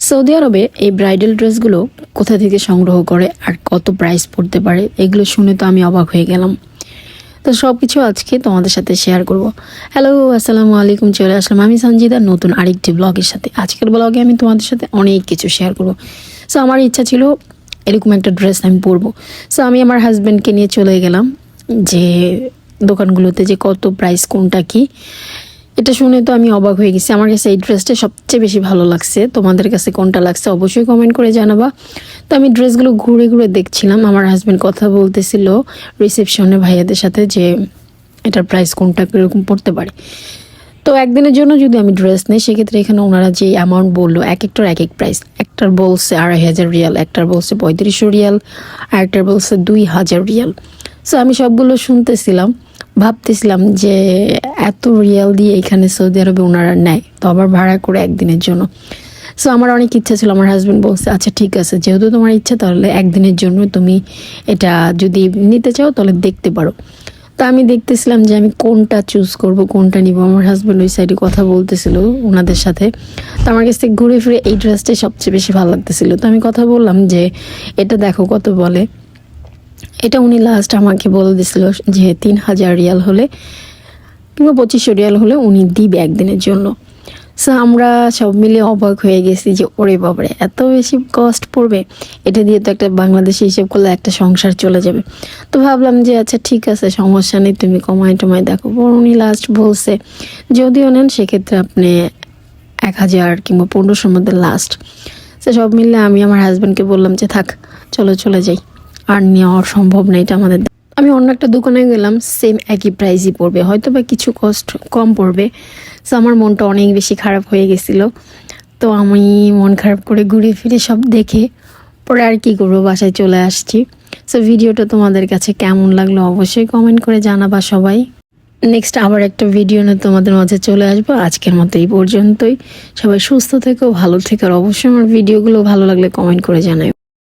Saudi আরবে এই bridal ড্রেসগুলো কোথা থেকে সংগ্রহ করে আর কত প্রাইস পড়তে পারে এগুলো শুনে তো আমি অবাক হয়ে গেলাম। তো সব কিছু আজকে তোমাদের সাথে শেয়ার করব। হ্যালো, আসসালামু আলাইকুম, চলে আসলাম আমি সঞ্জিদা নতুন আরেকটি ব্লগের সাথে। আজকের ব্লগে আমি তোমাদের সাথে অনেক কিছু শেয়ার করব। সো আমার ইচ্ছা ছিল এরকম একটা ড্রেস আমি পরবো। সো আমি আমার হাজব্যান্ডকে নিয়ে চলে গেলাম যে দোকানগুলোতে যে কত প্রাইস কোনটা কি। এটা শুনে তো আমি অবাক হয়ে গেছি। আমার কাছে এই ড্রেসটা সবচেয়ে বেশি ভালো লাগছে। তোমাদের কাছে কোনটা লাগছে অবশ্যই কমেন্ট করে জানাবা। তো আমি ড্রেসগুলো ঘুরে ঘুরে দেখছিলাম। আমার হাজব্যান্ড কথা বলতেছিল রিসেপশনে ভাইয়াদের সাথে যে এটার প্রাইস কোনটা কীরকম পড়তে পারে। তো একদিনের জন্য যদি আমি ড্রেস নিই সেক্ষেত্রে এখানে ওনারা যে অ্যামাউন্ট বললো এক একটার এক এক প্রাইস। একটার বলছে ২,৫০০ রিয়াল, একটার বলছে ৩৫০০ রিয়াল, আর একটার বলছে ২,০০০ রিয়াল। সো আমি সবগুলো শুনতেছিলাম, ভাবতেছিলাম যে এত রিয়াল দিয়ে এখানে সৌদি আরবে ওনারা নেয়, তো আবার ভাড়া করে একদিনের জন্য। সো আমার অনেক ইচ্ছা ছিল। আমার হাজব্যান্ড বলছে আচ্ছা ঠিক আছে, যেহেতু তোমার ইচ্ছা তাহলে একদিনের জন্য তুমি এটা যদি নিতে চাও তাহলে দেখতে পারো। তো আমি দেখতেছিলাম যে আমি কোনটা চুজ করব, কোনটা নিব। আমার হাজব্যান্ড ওই সাইডে কথা বলতেছিল ওনাদের সাথে। তো আমার কাছ থেকে ঘুরে ফিরে এই ড্রেসটাই সবচেয়ে বেশি ভালো লাগতেছিল। তো আমি কথা বললাম যে এটা দেখো কত বলে। এটা উনি লাস্ট আমাকে বলে দিছিল যে ৩,০০০ রিয়াল হলে কিংবা ২৫০০ রিয়াল হলে উনি দিবে একদিনের জন্য। সো আমরা সব মিলে অবাক হয়ে গেছি যে ওরে বাবারে এত বেশি কস্ট পড়বে, এটা দিয়ে তো একটা বাংলাদেশি হিসেব করলে একটা সংসার চলে যাবে। তো ভাবলাম যে আচ্ছা ঠিক আছে, সমস্যা নেই, তুমি কমায় টমায় দেখো। উনি লাস্ট বলছে যদিও নেন সেক্ষেত্রে আপনি ১,০০০ কিংবা ১৫০০ মধ্যে লাস্ট। সো সব মিলে আমি আমার হাজব্যান্ডকে বললাম যে থাক চলো চলে যাই, আর নেওয়া সম্ভব না এটা আমাদের। আমি অন্য একটা দোকানে গেলাম, সেম একই প্রাইসই পড়বে, হয়তো বা কিছু কস্ট কম পড়বে। সো আমার মনটা অনেক বেশি খারাপ হয়ে গেছিল। তো আমি মন খারাপ করে ঘুরে ফিরে সব দেখে পরে আর কি করবো, বাসায় চলে আসছি। সো ভিডিওটা তোমাদের কাছে কেমন লাগলো অবশ্যই কমেন্ট করে জানাবা সবাই। নেক্সট আবার একটা ভিডিও নিয়ে তোমাদের মাঝে চলে আসবো। আজকের মতো এই পর্যন্তই। সবাই সুস্থ থেকো, ভালো থেকো, আর অবশ্যই আমার ভিডিওগুলো ভালো লাগলে কমেন্ট করে জানাই।